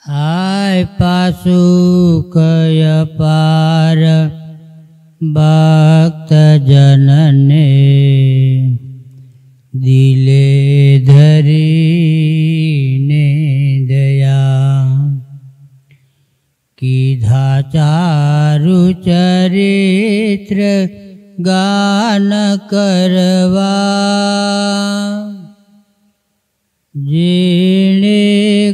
हाय पासु कय पार भक्त जनने दिले धरीने दया कीधा चारु चरित्र गान करवा जेणे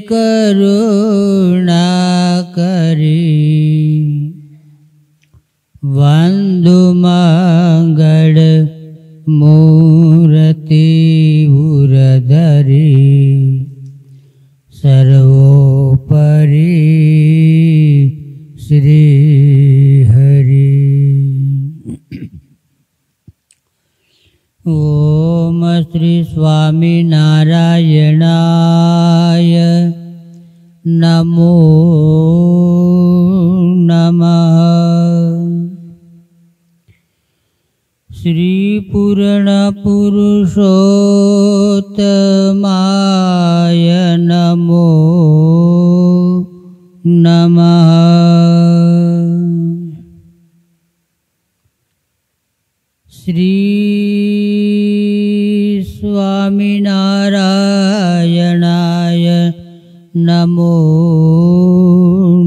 करुणा करी वंदु मंगल मूर्ति उरधरी सर्वोपरि श्री हरि। ओम श्री स्वामी नारायणाय नमो नमः। श्री पूर्ण पुरुषोत्तमाय नमो नमः। श्री स्वामीनारायणाय नमो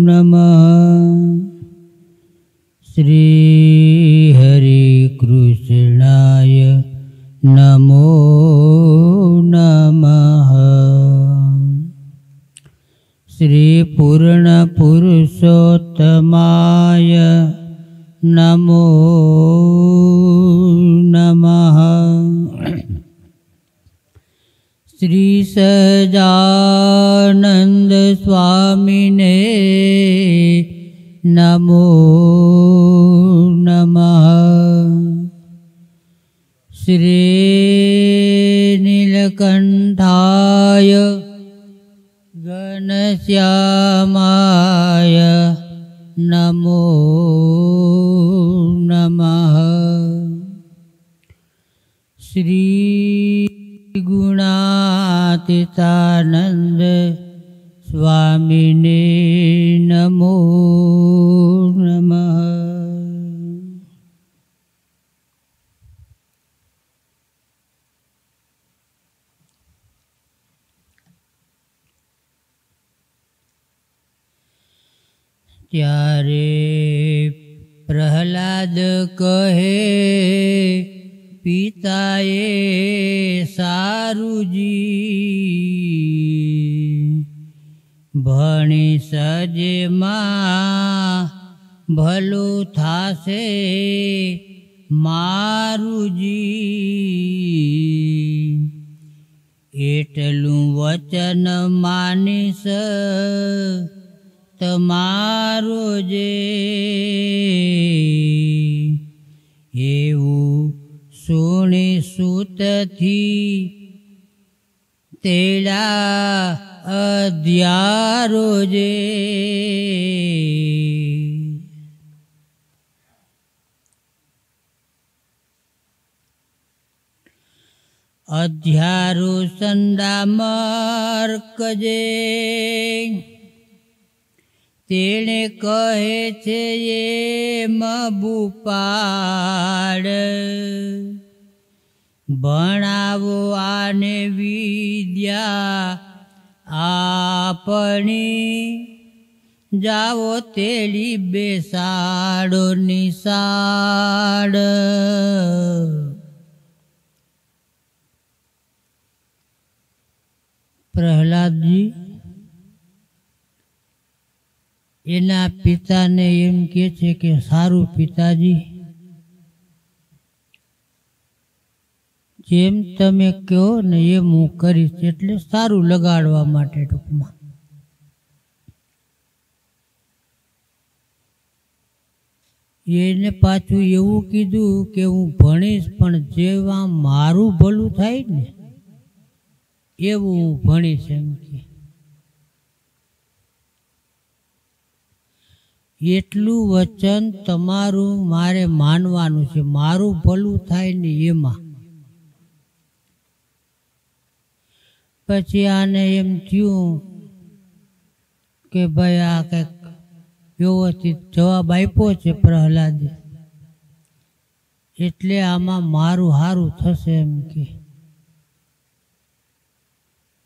नमः। श्री हरि कृष्णाय नमो नमः। श्री पूर्ण पुरुषोत्तमाय नमो नमः। श्री सजानंद स्वामिने नमो नमः। श्री नीलकंठाय घनश्यामाय नमो नमः। श्री गुणातीतानंद स्वामिने नमो नमः। त्यारे प्रहलाद कहे पिताए सारुजी भणी सजे मां भलो थासे मारुजी एटलू वचन मानीस तमारो जे एवं सोने सूत थी तेला अध्यारो जे अध्यारो संडामर कजे तेणे कहे छे ये मबुपाड़ भणावो आने विद्या आपणी जाओ तेली बेसाड़ो निसाड़। प्रहलाद जी एना पिता ने एम के छे के सारू पिताजी जेम तमे कहो ने एम हूँ करीश एटले सारू लगाड़वा माटे टूंकमां। एने पाछुं एवुं कीधुं के हूँ भणीश पण जेवा मारू भलुं थाय ने एवुं हूँ भणीश एम के એટલું વચન તમારું મારે માનવાનું છે, મારું ભલું થાય ને એમાં। પછી આને એમ થયું કે ભાઈ આ કંઈક વ્યવસ્થિત જવાબ આપ્યો છે પ્રહલાદે, એટલે આમાં મારું સારું થશે એમ કે.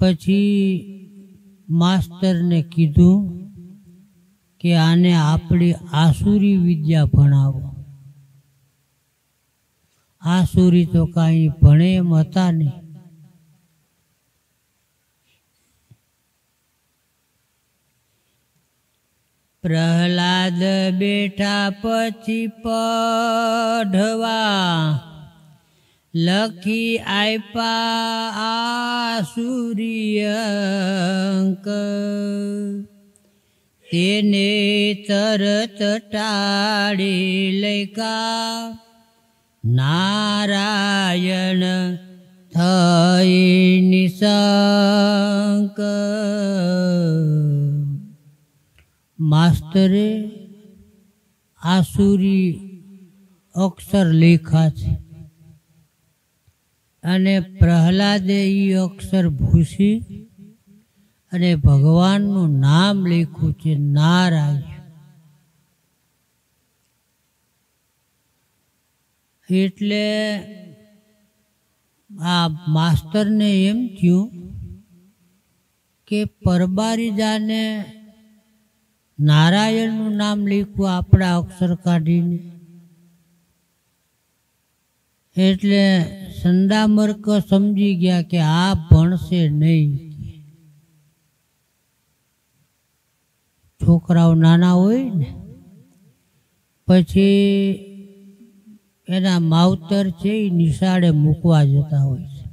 પછી માસ્તરને કીધું કે આને આપણી આસુરી વિદ્યા ભણાવો. આસુરી તો કાંઈ ભણે એમ હતા નહીં. પ્રહલાદ બેઠા પછી પઢવા, લખી આપ્યા આસુરી અંક. તેને તરત ટાળી લૈકા, નારાયણ થઈ નિશંક. માસ્તરે આસુરી અક્ષર લેખા છે અને પ્રહલાદે એ અક્ષર ભૂસી અને ભગવાનનું નામ લખ્યું છે નારાયણ. એટલે આ માસ્તરને એમ થયું કે પરબારીજાને નારાયણનું નામ લખ્યું આપણા અક્ષર કાઢીને. એટલે સંદામર્ક સમજી ગયા કે આ ભણશે નહીં. છોકરાઓ નાના હોય ને પછી એના માવતર છે એ નિશાળે મૂકવા જતા હોય છે.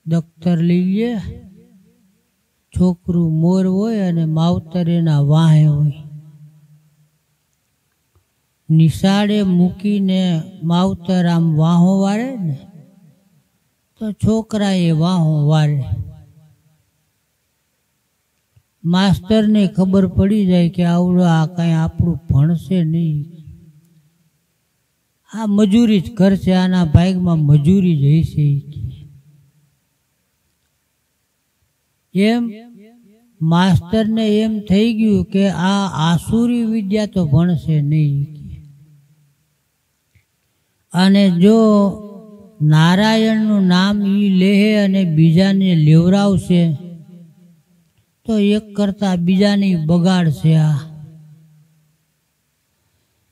દફતર લઈએ, છોકરું મોર હોય અને માવતર એના વાહે હોય. નિશાળે મૂકીને માવતર આમ વાહો વારે ને તો છોકરા એ વાહો વારે. માસ્તરને ખબર પડી જાય કે આવડો આ કાંઈ આપણું ભણશે નહીં, આ મજૂરી જ કરશે, આના ભાગમાં મજૂરી જ હશે. એમ માસ્તરને એમ થઈ ગયું કે આ આસુરી વિદ્યા તો ભણશે નહીં. અને જો નારાયણનું નામ ઈ લેહે અને બીજાને લેવરાવશે તો એક કરતા બીજાની બગાડશે આ.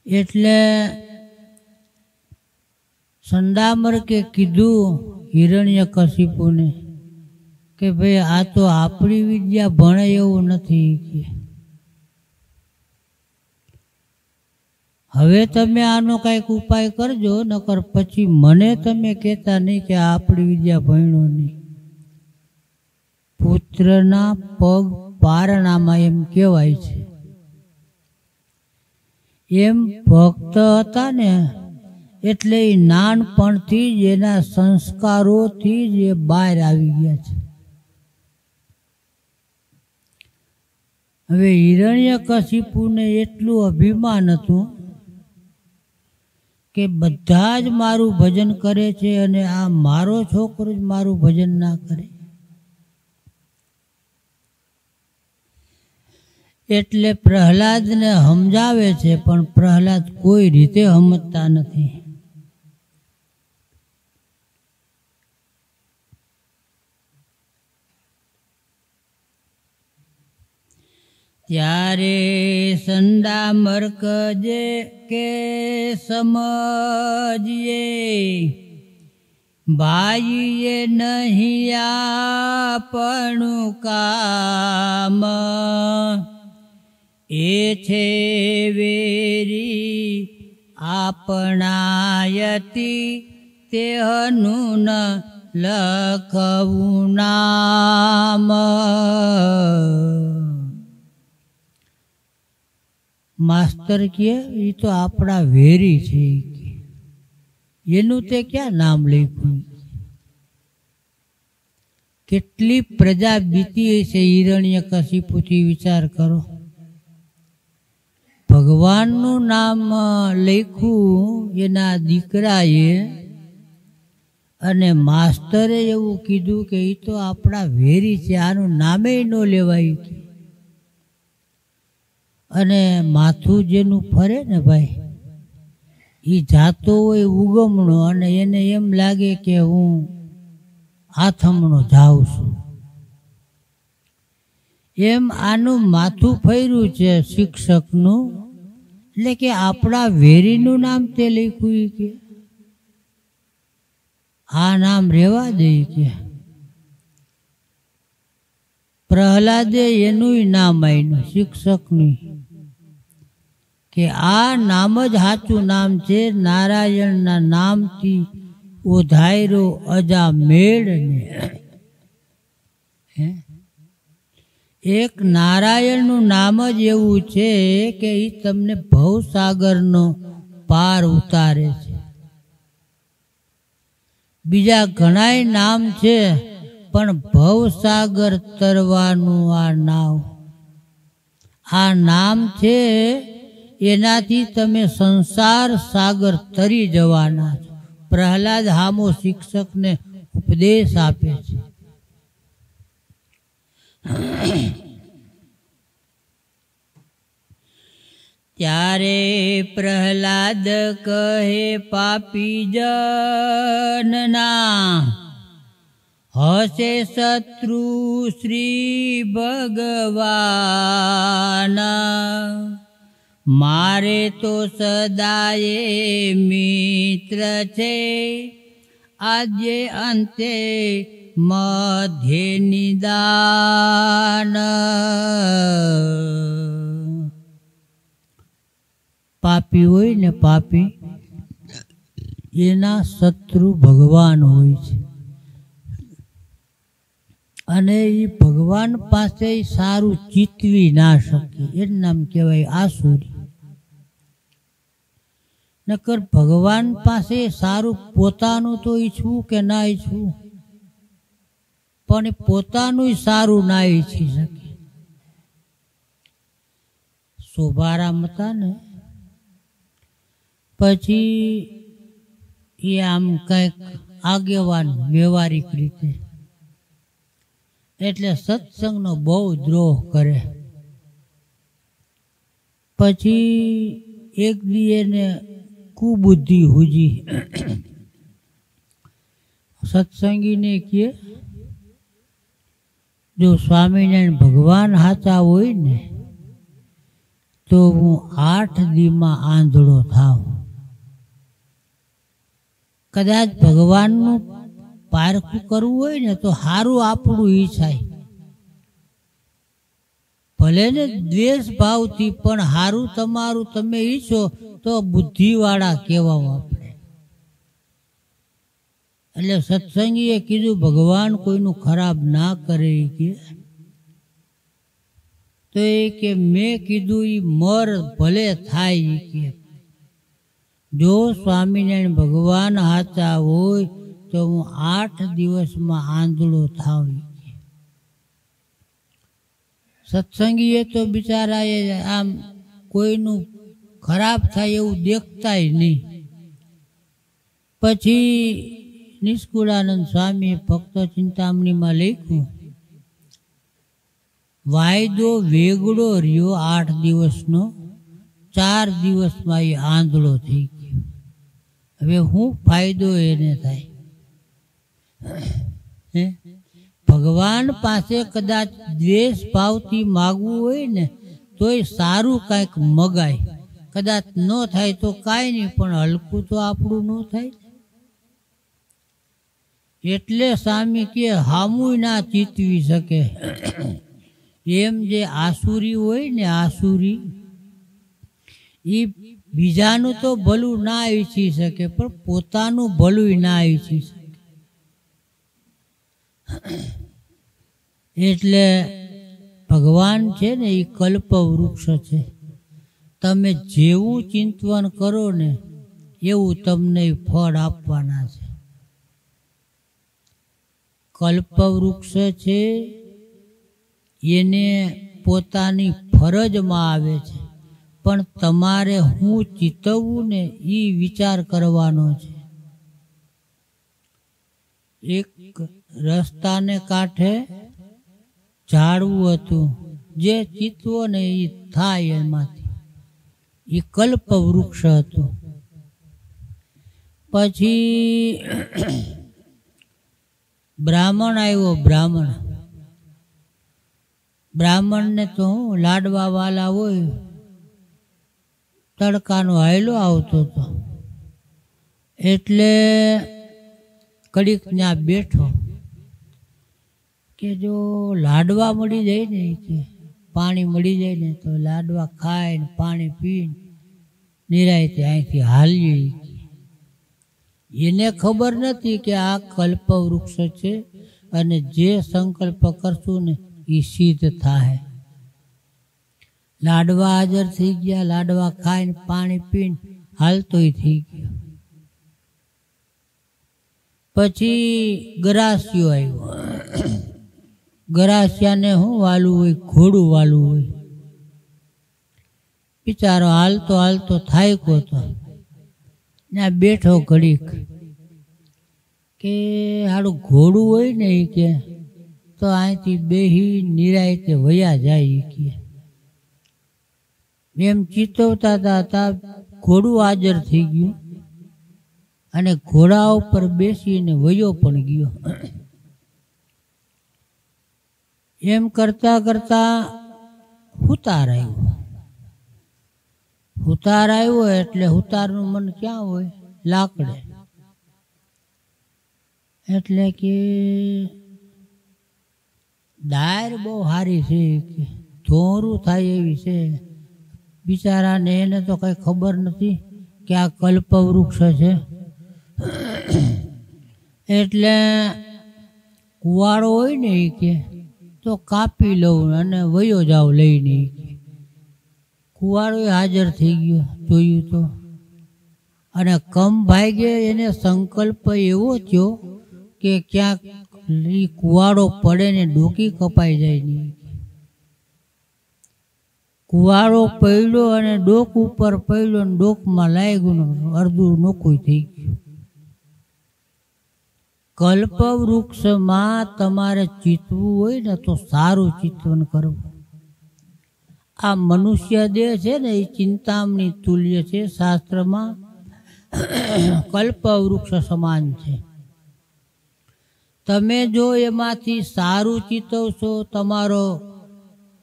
એટલે સંદામર્કે કીધું હિરણ્યકશિપુને કે ભાઈ આ તો આપણી વિદ્યા ભણે એવું નથી કે હવે તમે આનો કાંઈક ઉપાય કરજો, નકર પછી મને તમે કહેતા નહીં કે આપણી વિદ્યા ભણ્યો નહીં. પુત્રના પગ પારણામાં એમ કહેવાય છે. એમ ભક્ત હતા ને એટલે એ નાનપણથી જ એના સંસ્કારોથી જ એ બહાર આવી ગયા છે. હવે હિરણ્યકશિપુને એટલું અભિમાન હતું કે બધા જ મારું ભજન કરે છે અને આ મારો છોકરો જ મારું ભજન ના કરે. એટલે પ્રહલાદને સમજાવે છે પણ પ્રહલાદ કોઈ રીતે સમજતા નથી. ત્યારે સંદામર્ક જે કે સમજીએ ભાઈએ નહીં આપણું કામ, એ છે વેરી આપણાયતી તેહનું ન લખવું નામ. માસ્તર કે એ તો આપણા વેરી છે, એનું તે ક્યાં નામ લખ્યું. કેટલી પ્રજા બીતી હશે હિરણ્યકશિપુથી વિચાર કરો. ભગવાનનું નામ લખ્યું એના દીકરાએ અને માસ્તરે એવું કીધું કે એ તો આપણા વેરી છે, આનું નામે ન લેવાય. અને માથું જેનું ફરે ને ભાઈ, એ જાતો હોય ઉગમણો અને એને એમ લાગે કે હું આથમણો જાઉં છું. એમ આનું માથું ફર્યું છે શિક્ષકનું, એટલે કે આપણા વેરીનું નામ તે લખ્યું કે આ નામ રેવા દે કે પ્રહલાદે એનું નામ આવ્યું શિક્ષકનું, કે આ નામ જ સાચું નામ છે. નારાયણના નામથી ઓધાયરો અજા મેળને. એક નારાયણનું નામ જ એવું છે કે એ તમને ભવસાગરનો પાર ઉતારે છે. બીજા ઘણાય નામ છે પણ ભવસાગર તરવાનું આ નામ છે, એનાથી તમે સંસાર સાગર તરી જવાના છો. પ્રહલાદ હામો શિક્ષકને ઉપદેશ આપે છે. ત્યારે પ્રહલાદ કહે પાપી જનના હસે શત્રુ શ્રી ભગવાન. મારે તો સદાયે મિત્ર છે, આજે અંતે મધ્ય નિદાન. પાપી હોય ને પાપી, એના શત્રુ ભગવાન હોય છે અને એ ભગવાન પાસે સારું ચીતવી ના શકે. એનું નામ કહેવાય આસુરી. નકર ભગવાન પાસે સારું પોતાનું તો ઈચ્છવું કે ના ઈચ્છવું, પણ પોતાનું સારું ના ઈચ્છી શકે. શોભારામ હતા ને, પછી એ આમ કંઈક આગેવાન વ્યવહારિક રીતે, એટલે સત્સંગનો બહુ દ્રોહ કરે. પછી એક દી એને કુબુદ્ધિ હુજી. સત્સંગીને કહે, જો સ્વામિનારાયણ ભગવાન સાચા હોય ને તો હું 8 દીમાં આંધળો થાવ. કદાચ ભગવાનનું પારખું કરવું હોય ને તો સારું આપણું ઈચ્છાય, ભલે ને દ્વેષ ભાવથી, પણ સારું તમારું તમે ઈચ્છો તો બુદ્ધિવાળા કહેવામાં આપણે. એટલે સત્સંગીએ કીધું ભગવાન કોઈનું ખરાબ ના કરે કે, તો એ કે મેં કીધું એ મર ભલે થાય કે, જો સ્વામિનારાયણ ભગવાન સાચા હોય તો હું 8 દિવસમાં આંધળો થાવ. સત્સંગીએ તો બિચારાએ આમ કોઈનું ખરાબ થાય એવું દેખતાય નહીં. પછી નિષ્કુળાનંદ સ્વામીએ ભક્ત ચિંતામણીમાં લખ્યું, વાયદો વેગળો રહ્યો 8 દિવસનો, 4 દિવસમાં એ આંધળો થઈ ગયો. હવે શું ફાયદો એને થાય? ભગવાન પાસે કદાચ દ્વેષ ભાવથી માગવું હોય ને તોય સારું કાંઈક મગાય. કદાચ ન થાય તો કાંઈ નહીં, પણ હલકું તો આપણું ન થાય. એટલે સ્વામી કે હામુય ના ચીતવી શકે. એમ જે આસુરી હોય ને, આસુરી એ બીજાનું તો ભલું ના ઈચ્છી શકે પણ પોતાનું ભલું ના ઈચ્છી શકે. એટલે ભગવાન છે ને એ કલ્પ વૃક્ષ છે. તમે જેવું ચિંતન કરો ને એવું તમને ફળ આપવાના છે. કલ્પ વૃક્ષ છે એને પોતાની ફરજમાં આવે છે, પણ તમારે હું ચિતવવું ને એ વિચાર કરવાનો છે. એક રસ્તાને કાંઠે ઝાડવું હતું, જે ચિતવો ને એ થાય એમાંથી. એ કલ્પ વૃક્ષ હતું. પછી બ્રાહ્મણ આવ્યો. બ્રાહ્મણને તો લાડવા વાલા હોય, તડકાનો હાયલો આવતો હતો એટલે કડીક ત્યાં બેઠો કે જો લાડવા મળી જાય ને કે પાણી મળી જાય ને તો લાડવા ખાઈને પાણી પીને નિરાયતે અહીંથી હાલીએ. એને ખબર નથી કે આ કલ્પ વૃક્ષ છે અને જે સંકલ્પ કરશું ને એ સિદ્ધ થાય. લાડવા હાજર થઈ ગયા, લાડવા ખાઈને પાણી પીને હાલતોય થઈ ગયો. પછી ગરાસિયો આવ્યો. ગરાસિયાને શું વાલું હોય? ઘોડું વાલું હોય. બિચારો હાલતો હાલતો થાયકો તો ત્યાં બેઠો ઘડીક કે હાડું ઘોડું હોય ને એ કે તો અહીંથી બેહી નિરાયતે વયા જાય કે એમ ચિતવતા હતા. ઘોડું હાજર થઈ ગયું અને ઘોડા ઉપર બેસીને વયો પણ ગયો. એમ કરતા કરતા હુતાર આવ્યો. એટલે હુતારનું મન ક્યાં હોય? લાકડે. એટલે કે ડાયર બહુ સારી છે કે ધોરું થાય એવી છે. બિચારાને એને તો કઈ ખબર નથી કે આ કલ્પ વૃક્ષ છે. એટલે કુવાડો હોય ને એ કે તો કાપી લઉં અને વયો જાવ લઈને. કુવાડો હાજર થઈ ગયો, જોયું તો. અને કમ ભાગ્યે એને સંકલ્પ એવો થયો કે ક્યાંક કુવાડો પડે ને ડોકી કપાઈ જાય નહીં. કુવાડો પડ્યો અને ડોક ઉપર પડ્યો ને ડોકમાં લાગ્યું, અડધું નોકું થઈ ગયું. કલ્પ વૃક્ષમાં તમારે ચિતવું હોય ને તો સારું ચિંતન કરવું. આ મનુષ્ય દેહ છે ને એ ચિંતામણી તુલ્ય છે. શાસ્ત્રમાં કલ્પ વૃક્ષ સમાન છે. તમે જો એમાંથી સારું ચિતવશો, તમારો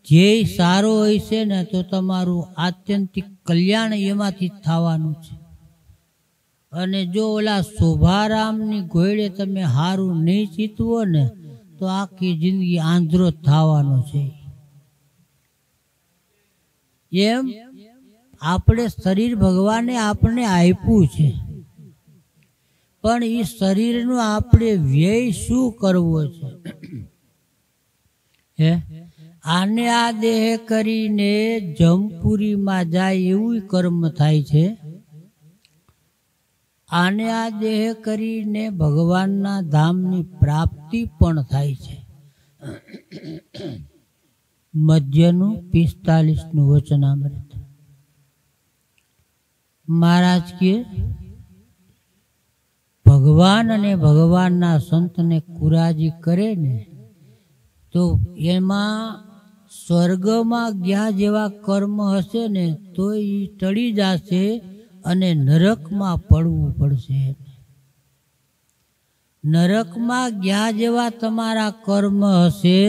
ધ્યેય સારો હોય છે ને તો તમારું આત્યંતિક કલ્યાણ એમાંથી થવાનું છે. અને જો ઓલા શોભારામની ઘોડે તમે સારું નહીં ચીતવો ને તો આખી જિંદગી આંધળો થવાનો છે. એમ આપણે શરીર ભગવાને આપણે આપ્યું છે, પણ એ શરીરનો આપણે વ્યય શું કરવો છે? હે, આને આ દેહ કરીને જમપુરીમાં જાય એવું કર્મ થાય છે. આને આ દેહ કરીને ભગવાનના ધામની પ્રાપ્તિ પણ થાય છે. મધ્યનું 45નું વચનામૃત. મહારાજ કે ભગવાન અને ભગવાનના સંતને કુરાજી કરે ને તો એમાં સ્વર્ગમાં ગયા જેવા કર્મ હશે ને તો એ ટળી જશે અને નરકમાં પડવું પડશે. નરકમાં ગયા જેવા તમારા કર્મ હશે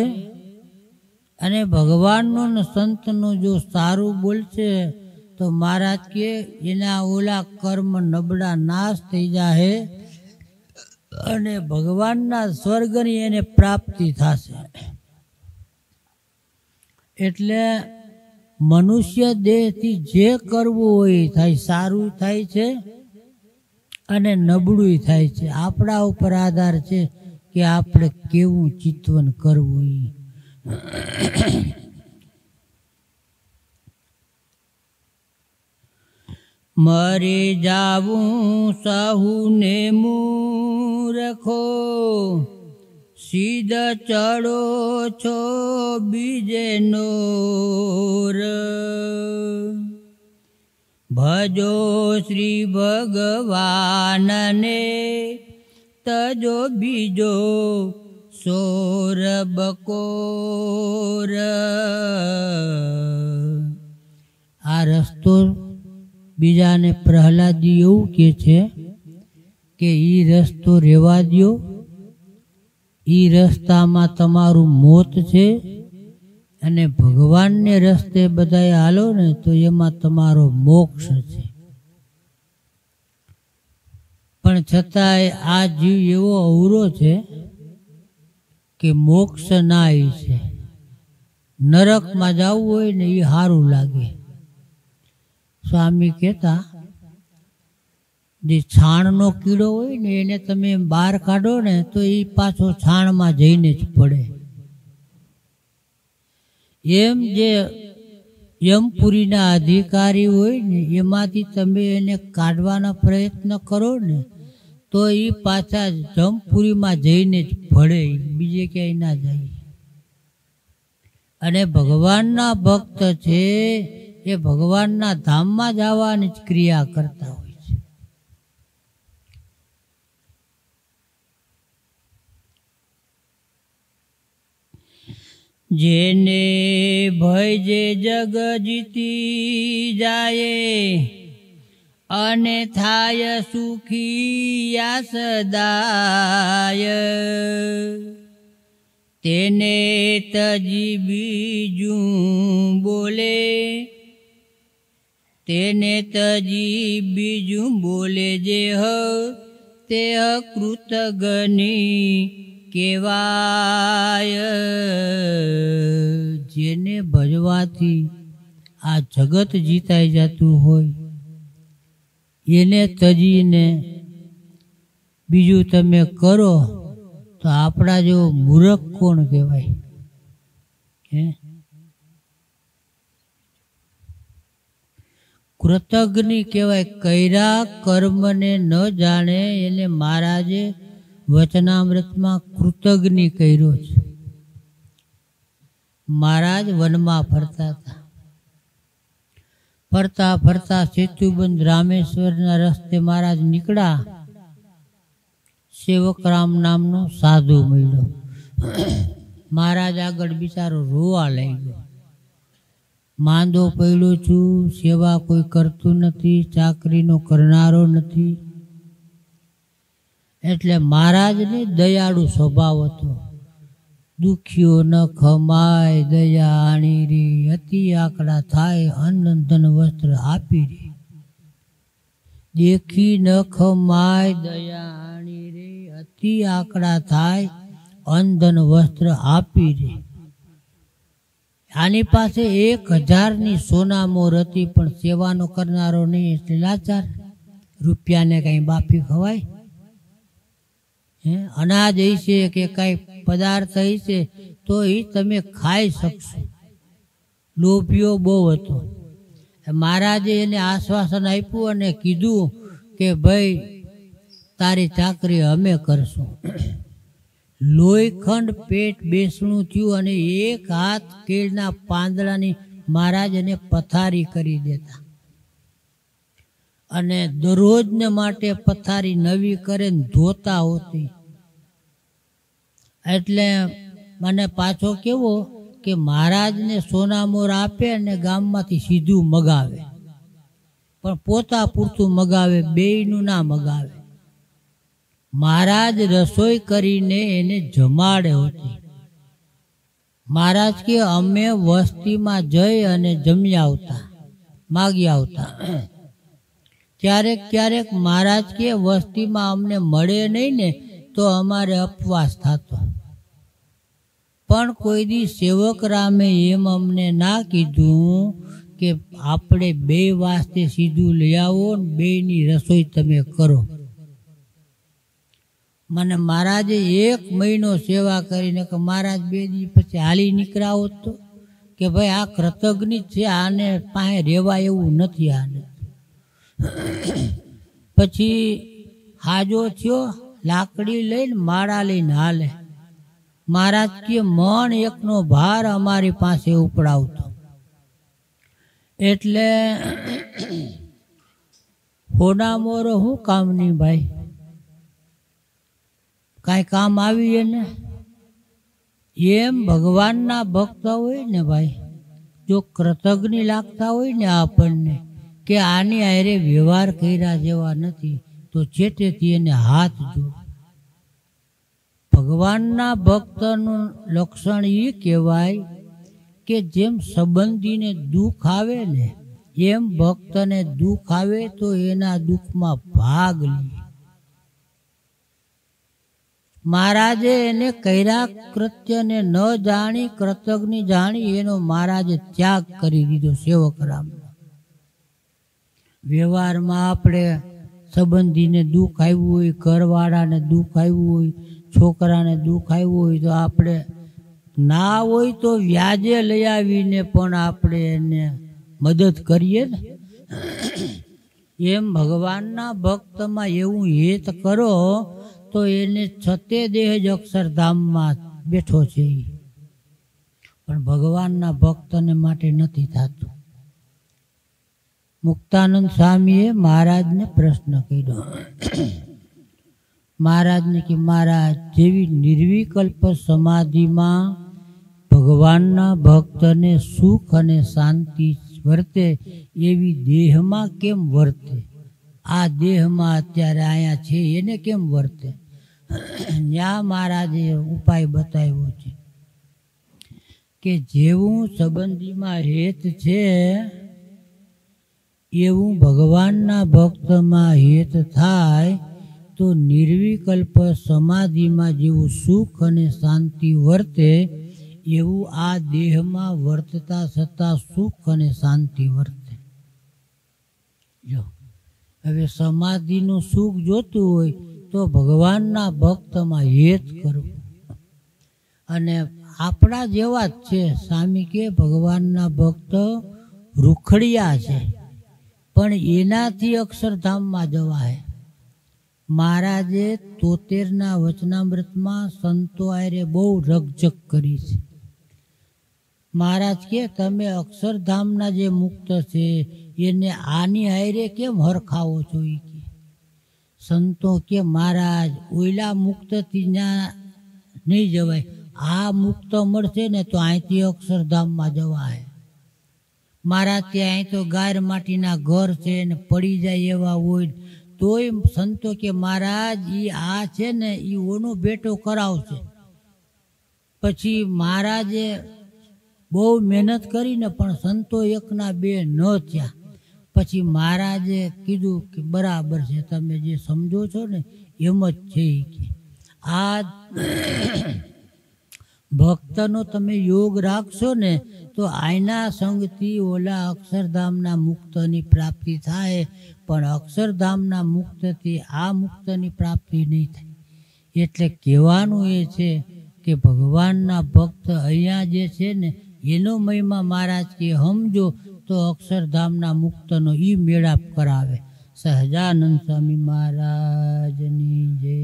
અને ભગવાનનું ને સંતનું જો સારું બોલશે તો મહારાજ કે એના ઓલા કર્મ નબળા નાશ થઈ જાય અને ભગવાનના સ્વર્ગની એને પ્રાપ્તિ થશે. એટલે મનુષ્ય દેહથી જે કરવું હોય એ થાય. સારું થાય છે અને નબળું થાય છે. આપણા ઉપર આધાર છે કે આપણે કેવું ચિંતન કરવું. મરી જાવું સહુને મૂરખો, સીધ ચડો છો બીજે નોર. ભજો શ્રી ભગવાનને તજો બીજો સોર બકોર આ રસ્તો બીજાને પ્રહલાદી એવું કહે છે કે ઈ રસ્તો રહેવા દ્યો, ઈ રસ્તામાં તમારું મોત છે અને ભગવાનને રસ્તે બધાએ હાલો ને તો એમાં તમારો મોક્ષ છે. પણ છતાંય આ જીવ એવો અવરો છે કે મોક્ષ ના છે. નરકમાં જવું હોય ને એ સારું લાગે. સ્વામી કહેતા જે છાણનો કીડો હોય ને એને તમે બહાર કાઢો ને તો એ પાછો છાણમાં જઈને જ પડે. એમ જે યમપુરીના અધિકારી હોય ને એમાંથી તમે એને કાઢવાના પ્રયત્ન કરો ને તો એ પાછા જમપુરીમાં જઈને જ ભળે, બીજે ક્યાંય ના જાય. અને ભગવાનના ભક્ત છે એ ભગવાનના ધામમાં જવાની જ ક્રિયા કરતા હોય છે. જેને ભય જે જગ જીતી જાય અને થાય સુખી યા સદાય, તેને તજી બીજું બોલે, તેને તજી બીજું બોલે જે હ તે કૃતજ્ઞ કેવાય. જેને ભજવાથી આ જગત જીતાઈ જતું હોય એને તજીને બીજું તમે કરો તો આપણા જેવો મૂર્ખ કોણ કહેવાય? કૃતજ્ઞ કહેવાય. કર્યા કર્મને ન જાણે એને મહારાજે વચનામૃતમાં કૃતજ્ઞ કર્યો છે. મહારાજ વનમાં ફરતા હતા. ફરતા ફરતા સેતુબંધ રામેશ્વરના રસ્તે મહારાજ નીકળ્યા. સેવકરામ નામનો સાધુ મળ્યો. મહારાજ આગળ બિચારો રોવા લઈ ગયો. માંદો પડ્યો છું, સેવા કોઈ કરતું નથી, ચાકરીનો કરનારો નથી. એટલે મહારાજને દયાળુ સ્વભાવ હતો. દુખ્યો ન ખમાય દયા આણી રે, અતિ આકડા થાય અન્ન ધન વસ્ત્ર આપી રે. દેખી ન ખમાય દયા આણી રે, અતિ આકડા થાય અન્ન ધન વસ્ત્ર આપી રે. આની પાસે 1000ની સોનામોર હતી પણ સેવાનો કરનારો નહીં એટલે લાચાર. રૂપિયાને કઈ બાફી ખવાય? અનાજ હશે કે કઈ પદાર્થ હશે તો એ તમે ખાઈ શકશો. લોભીઓ બહુ હતો. મહારાજે એને આશ્વાસન આપ્યું અને કીધું કે ભાઈ તારી ચાકરી અમે કરશું. લોહીખંડ પેટ બેસણું થયું અને એક હાથ કેળના પાંદડાની મહારાજ એને પથારી કરી દેતા. અને દરરોજને માટે પથારી નવી કરે ધોતા હોતી. એટલે મને પાછો કેવો કે મહારાજને સોનામોર આપે અને ગામમાંથી સીધું મગાવે, પણ પોતા પૂરતું મગાવે, બેયનું ના મગાવે. મહારાજ રસોઈ કરીને એને જમાડે હોતી. મહારાજ કે અમે વસ્તીમાં જઈ અને જમી આવતા, માગી આવતા. ક્યારેક ક્યારેક મહારાજ કે વસ્તીમાં અમને મળે નહીં ને તો અમારે અપવાસ થતો. પણ કોઈ દી સેવક રામે એમ અમને ના કીધું કે આપણે 2 વાસ્તે સીધું લઈ આવો ને 2ની રસોઈ તમે કરો. મને મહારાજે 1 મહિનો સેવા કરીને કે મહારાજ 2 દી પછી હાલી નીકળ્યા હોત તો કે ભાઈ આ કૃતજ્ઞ છે, આને પાસે રહેવા એવું નથી. આને પછી હાજો થયો, લાકડી લઈને માળા લઈને હાલે. મહારાજ કે મણ 1નો ભાર અમારી પાસે ઉપડાવતો. એટલે હોનામોરો શું કામની ભાઈ? કાંઈ કામ આવી ને એમ ભગવાનના ભક્ત હોય ને ભાઈ, જો કૃતજ્ઞ લાગતા હોય ને આપણને કે આની હારે વ્યવહાર કર્યા જેવા નથી, તો ચેતેથી એને હાથ જોડ. ભગવાનના ભક્તનું લક્ષણ એ કહેવાય કે જેમ સંબંધીને દુઃખ આવે ને એમ ભક્તને દુઃખ આવે તો એના દુઃખમાં ભાગ લે. મહારાજે એને કર્યા કૃત્યને ન જાણી કૃતજ્ઞ જાણી એનો મહારાજે ત્યાગ કરી દીધો સેવક રામનો. વ્યવહારમાં આપણે સંબંધીને દુઃખ આવ્યું હોય, ઘરવાળાને દુઃખ આવ્યું હોય, છોકરાને દુઃખ આવ્યું હોય તો આપણે ના હોય તો વ્યાજે લઈ આવીને પણ આપણે એને મદદ કરીએ ને. એમ ભગવાનના ભક્તમાં એવું હેત કરો તો એને છતે દેહ જ અક્ષરધામમાં બેઠો છે, પણ ભગવાનના ભક્તને માટે નથી થતું. મુક્તાનંદ સ્વામીએ મહારાજને પ્રશ્ન કર્યો. મહારાજને કે મહારાજ, જેવી નિર્વિકલ્પ સમાધિમાં ભગવાનના ભક્તને સુખ અને શાંતિ વર્તે એવી દેહમાં કેમ વર્તે? આ દેહમાં અત્યારે અહીંયા છે એને કેમ વર્તે? ત્યાં મહારાજે ઉપાય બતાવ્યો છે કે જેવું સંબંધીમાં હેત છે એવું ભગવાનના ભક્તમાં હેત થાય તો નિર્વિકલ્પ સમાધિમાં જેવું સુખ અને શાંતિ વર્તે એવું આ દેહમાં વર્તતા છતાં સુખ અને શાંતિ વર્તે. જો હવે સમાધિનું સુખ જોતું હોય તો ભગવાનના ભક્તમાં હેત કરવું. અને આપણા જેવા જ છે. સ્વામી કે ભગવાનના ભક્ત રૂખડિયા છે, પણ એનાથી અક્ષરધામમાં જવાય. મહારાજે 73ના વચનામૃતમાં સંતો આરે બહુ રકઝક કરી છે. મહારાજ કે તમે અક્ષરધામના જે મુક્ત છે એને આની હારે કેમ હરખાવો છો? એ કે સંતો કે મહારાજ ઓઈલા મુક્તથી ત્યાં નહીં જવાય, આ મુક્ત મળશે ને તો અહીંથી અક્ષરધામમાં જવાય. મહારાજ કે અહીં તો ગાર માટીના ઘર છે ને પડી જાય એવા હોય, તોય સંતો કે મહારાજ એ આ છે ને એ ઓનો બેટો કરાવશે. પછી મહારાજે બહુ મહેનત કરીને પણ સંતો એકના બે ન થયા. પછી મહારાજે કીધું કે બરાબર છે, તમે જે સમજો છો ને એમ જ છે. કે આ ભક્તનો તમે યોગ રાખશો ને તો આયના સંગથી ઓલા અક્ષરધામના મુક્તની પ્રાપ્તિ થાય, પણ અક્ષરધામના મુક્તથી આ મુક્તની પ્રાપ્તિ નહીં થાય. એટલે કહેવાનું એ છે કે ભગવાનના ભક્ત અહીંયા જે છે ને એનો મહિમા મહારાજ કે સમજો તો અક્ષરધામના મુક્તનો ઈ મેળાપ કરાવે. સહજાનંદ સ્વામી મહારાજની જય.